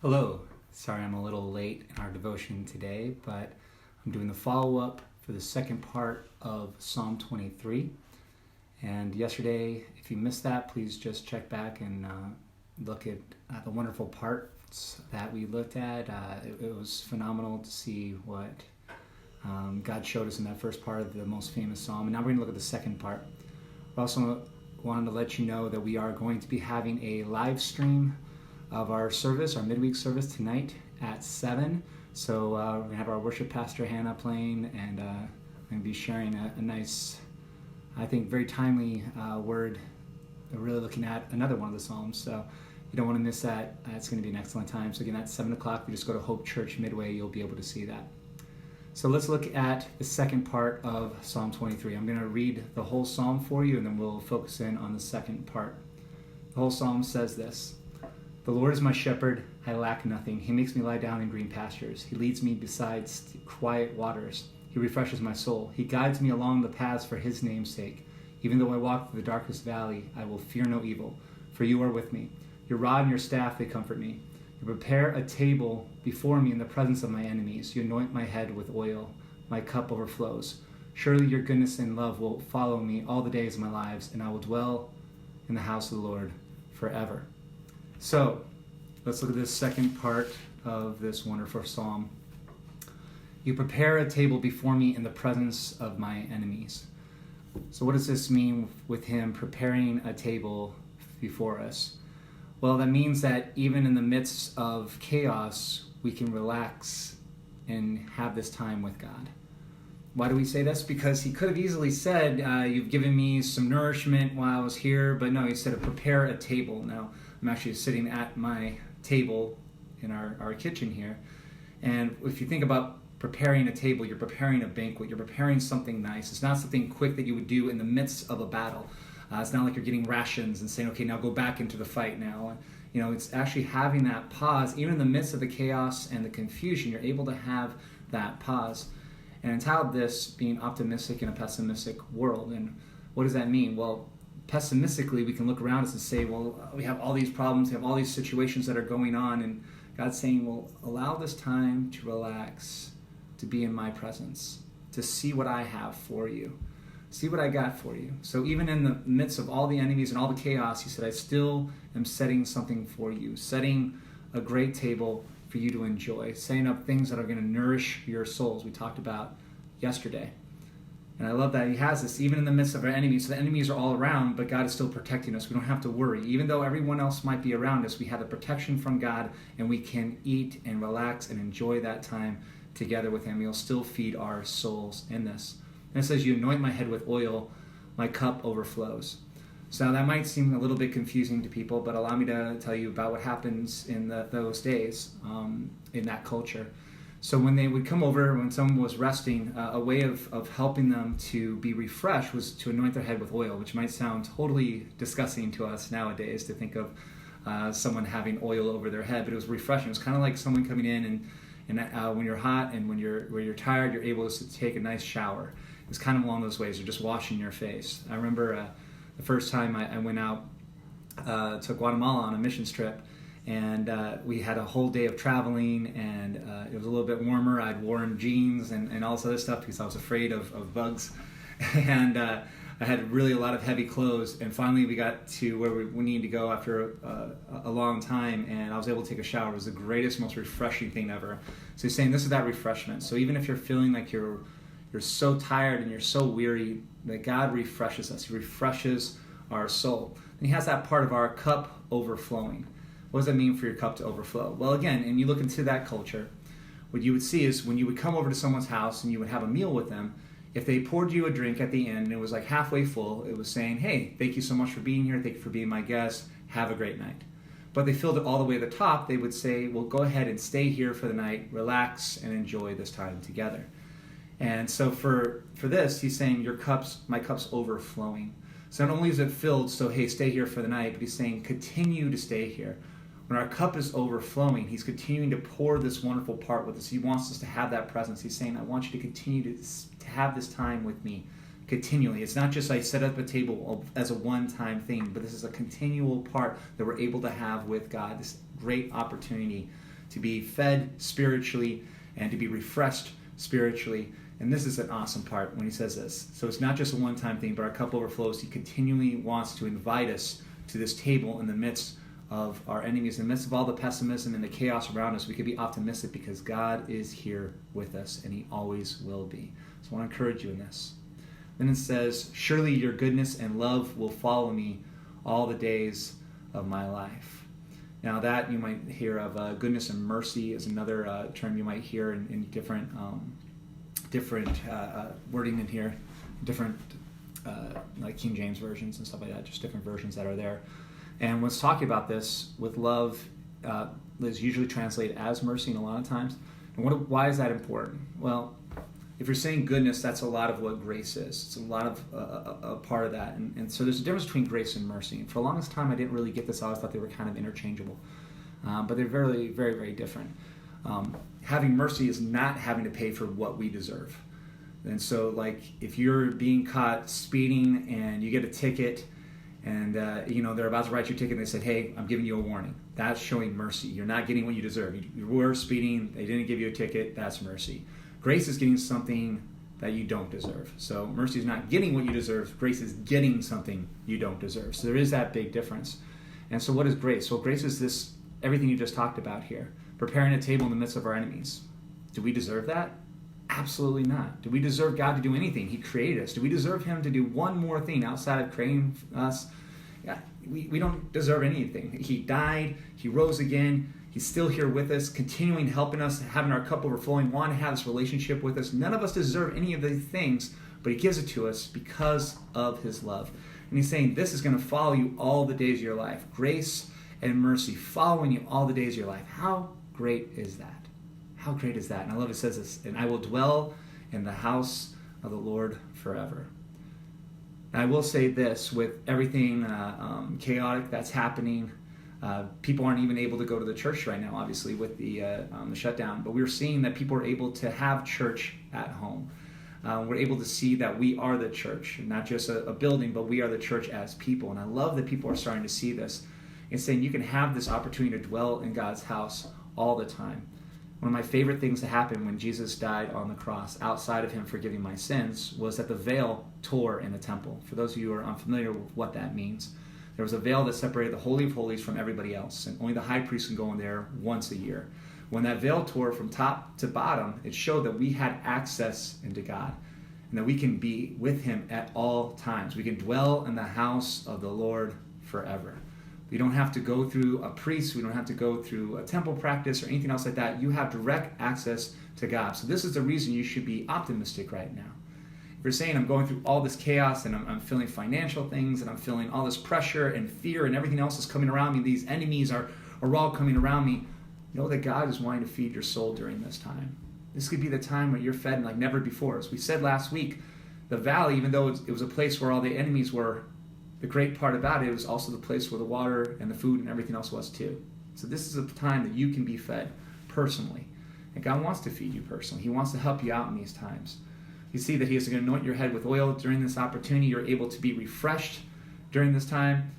Hello. Sorry I'm a little late in our devotion today, but I'm doing the follow-up for the second part of Psalm 23. And yesterday, if you missed that, please just check back and look at the wonderful parts that we looked at. It was phenomenal to see what God showed us in that first part of the most famous psalm. And now we're going to look at the second part. We also wanted to let you know that we are going to be having a live stream of our service, our midweek service tonight at 7. So we're going to have our worship pastor Hannah playing, and I'm going to be sharing a nice, I think, very timely word. We're really looking at another one of the Psalms, so you don't want to miss that. It's going to be an excellent time. So again, at 7 o'clock, you just go to Hope Church Midway, you'll be able to see that. So let's look at the second part of Psalm 23. I'm going to read the whole psalm for you, and then we'll focus in on the second part. The whole psalm says this: "The Lord is my shepherd, I lack nothing. He makes me lie down in green pastures. He leads me beside quiet waters. He refreshes my soul. He guides me along the paths for his name's sake. Even though I walk through the darkest valley, I will fear no evil, for you are with me. Your rod and your staff, they comfort me. You prepare a table before me in the presence of my enemies. You anoint my head with oil. My cup overflows. Surely your goodness and love will follow me all the days of my lives, and I will dwell in the house of the Lord forever." So, let's look at this second part of this wonderful psalm. You prepare a table before me in the presence of my enemies. So what does this mean with him preparing a table before us? Well, that means that even in the midst of chaos, we can relax and have this time with God. Why do we say this? Because he could have easily said, you've given me some nourishment while I was here, but no, he said to prepare a table. Now, I'm actually sitting at my table in our kitchen here, and if you think about preparing a table, you're preparing a banquet, you're preparing something nice. It's not something quick that you would do in the midst of a battle. It's not like you're getting rations and saying, okay, now go back into the fight now. It's actually having that pause. Even in the midst of the chaos and the confusion, you're able to have that pause. And entitled this being optimistic in a pessimistic world. And what does that mean? Well, pessimistically, we can look around us and say, well, we have all these problems, we have all these situations that are going on, and God's saying, well, allow this time to relax, to be in my presence, to see what I have for you. See what I got for you. So even in the midst of all the enemies and all the chaos, he said, I still am setting something for you, setting a great table for you to enjoy, setting up things that are going to nourish your souls. We talked about yesterday. And I love that he has this even in the midst of our enemies. So the enemies are all around, but God is still protecting us. We don't have to worry. Even though everyone else might be around us, we have the protection from God, and we can eat and relax and enjoy that time together with him. He'll still feed our souls in this. And it says, you anoint my head with oil, my cup overflows. So now that might seem a little bit confusing to people, but allow me to tell you about what happens in those days in that culture. So when they would come over, when someone was resting, a way of helping them to be refreshed was to anoint their head with oil, which might sound totally disgusting to us nowadays to think of someone having oil over their head, but it was refreshing. It was kind of like someone coming in and when you're hot and when you're tired, you're able to take a nice shower. It's kind of along those ways. You're just washing your face. I remember the first time I went out to Guatemala on a missions trip, and we had a whole day of traveling, and it was a little bit warmer. I'd worn jeans and all this other stuff because I was afraid of bugs, and I had really a lot of heavy clothes. And finally we got to where we needed to go after a long time, and I was able to take a shower. It was the greatest, most refreshing thing ever. So he's saying this is that refreshment. So even if you're feeling like you're so tired and you're so weary, that God refreshes us. He refreshes our soul. And he has that part of our cup overflowing. What does that mean for your cup to overflow? Well, again, and you look into that culture, what you would see is when you would come over to someone's house and you would have a meal with them, if they poured you a drink at the end and it was like halfway full, it was saying, hey, thank you so much for being here. Thank you for being my guest. Have a great night. But they filled it all the way to the top. They would say, well, go ahead and stay here for the night, relax, and enjoy this time together. And so for this, he's saying, my cup's overflowing. So not only is it filled, so hey, stay here for the night, but he's saying, continue to stay here. When our cup is overflowing, he's continuing to pour this wonderful part with us. He wants us to have that presence. He's saying, I want you to continue to have this time with me continually. It's not just I set up a table as a one-time thing, but this is a continual part that we're able to have with God, this great opportunity to be fed spiritually and to be refreshed spiritually. And this is an awesome part when he says this. So it's not just a one-time thing, but our cup overflows. He continually wants to invite us to this table in the midst of our enemies, in the midst of all the pessimism and the chaos around us. We can be optimistic because God is here with us, and he always will be. So I want to encourage you in this. Then it says, surely your goodness and love will follow me all the days of my life. Now that you might hear of goodness and mercy is another term you might hear in different wording in here, different like King James versions and stuff like that, just different versions that are there. And when it's talking about this with love, is usually translated as mercy in a lot of times. And why is that important? Well, if you're saying goodness, that's a lot of what grace is. It's a lot of a part of that. And so there's a difference between grace and mercy. And for the longest time, I didn't really get this. I always thought they were kind of interchangeable. But they're very, very, very different. Having mercy is not having to pay for what we deserve. And so, like, if you're being caught speeding and you get a ticket and, they're about to write you a ticket and they said, hey, I'm giving you a warning. That's showing mercy. You're not getting what you deserve. You were speeding. They didn't give you a ticket. That's mercy. Grace is getting something that you don't deserve. So mercy is not getting what you deserve. Grace is getting something you don't deserve. So there is that big difference. And so what is grace? Well, grace is this, everything you just talked about here. Preparing a table in the midst of our enemies. Do we deserve that? Absolutely not. Do we deserve God to do anything? He created us. Do we deserve him to do one more thing outside of creating us? Yeah, we don't deserve anything. He died. He rose again. He's still here with us, continuing helping us, having our cup overflowing, wanting to have this relationship with us. None of us deserve any of these things, but he gives it to us because of his love. And he's saying this is going to follow you all the days of your life. Grace and mercy following you all the days of your life. How great is that? How great is that? And I love it says this, and I will dwell in the house of the Lord forever. And I will say this, with everything chaotic that's happening, people aren't even able to go to the church right now, obviously, with the shutdown. But we're seeing that people are able to have church at home. We're able to see that we are the church, not just a building, but we are the church as people. And I love that people are starting to see this and saying you can have this opportunity to dwell in God's house all the time. One of my favorite things to happen when Jesus died on the cross, outside of him forgiving my sins, was that the veil tore in the temple. For those of you who are unfamiliar with what that means, there was a veil that separated the Holy of Holies from everybody else, and only the high priest can go in there once a year. When that veil tore from top to bottom, it showed that we had access into God, and that we can be with him at all times. We can dwell in the house of the Lord forever. We don't have to go through a priest. We don't have to go through a temple practice or anything else like that. You have direct access to God. So this is the reason you should be optimistic right now. If you're saying I'm going through all this chaos and I'm feeling financial things and I'm feeling all this pressure and fear and everything else is coming around me, these enemies are all coming around me, know that God is wanting to feed your soul during this time. This could be the time where you're fed like never before. As we said last week, the valley, even though it was a place where all the enemies were, the great part about it was also the place where the water and the food and everything else was too. So this is a time that you can be fed personally. And God wants to feed you personally. He wants to help you out in these times. You see that he is going to anoint your head with oil during this opportunity. You're able to be refreshed during this time.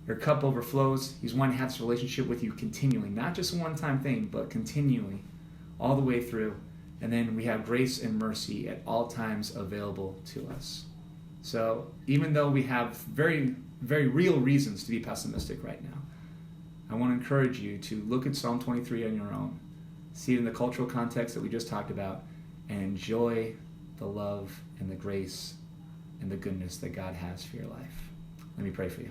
Your cup overflows. He's wanting to have this relationship with you continually. Not just a one-time thing, but continually, all the way through. And then we have grace and mercy at all times available to us. So even though we have very, very real reasons to be pessimistic right now, I want to encourage you to look at Psalm 23 on your own, see it in the cultural context that we just talked about, and enjoy the love and the grace and the goodness that God has for your life. Let me pray for you.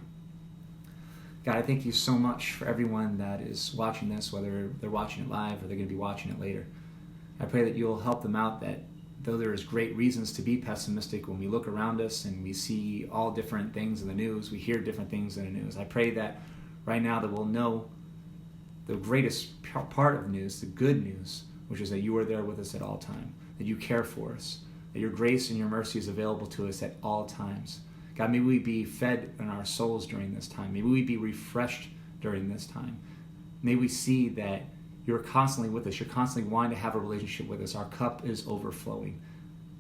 God, I thank you so much for everyone that is watching this, whether they're watching it live or they're going to be watching it later. I pray that you'll help them out, that though there is great reasons to be pessimistic when we look around us and we see all different things in the news, we hear different things in the news. I pray that right now that we'll know the greatest part of the news, the good news, which is that you are there with us at all time, that you care for us, that your grace and your mercy is available to us at all times. God, may we be fed in our souls during this time. May we be refreshed during this time. May we see that you're constantly with us. You're constantly wanting to have a relationship with us. Our cup is overflowing.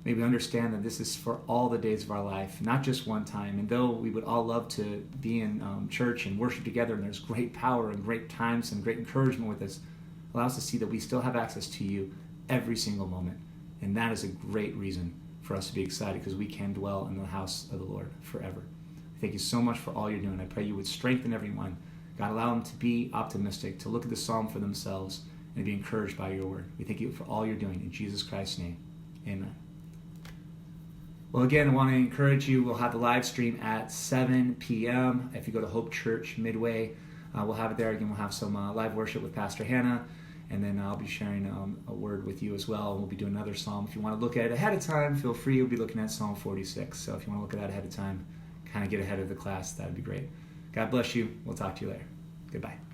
May we understand that this is for all the days of our life, not just one time. And though we would all love to be in church and worship together, and there's great power and great times and great encouragement with us, Allow us to see that we still have access to you every single moment. And that is a great reason for us to be excited, because we can dwell in the house of the Lord forever. Thank you so much for all you're doing. I pray you would strengthen everyone. God, allow them to be optimistic, to look at the psalm for themselves, and be encouraged by your word. We thank you for all you're doing. In Jesus Christ's name, amen. Well, again, I want to encourage you. We'll have the live stream at 7 p.m. If you go to Hope Church Midway, we'll have it there. Again, we'll have some live worship with Pastor Hannah, and then I'll be sharing a word with you as well. We'll be doing another psalm. If you want to look at it ahead of time, feel free. We'll be looking at Psalm 46. So if you want to look at that ahead of time, kind of get ahead of the class, that would be great. God bless you. We'll talk to you later. Goodbye.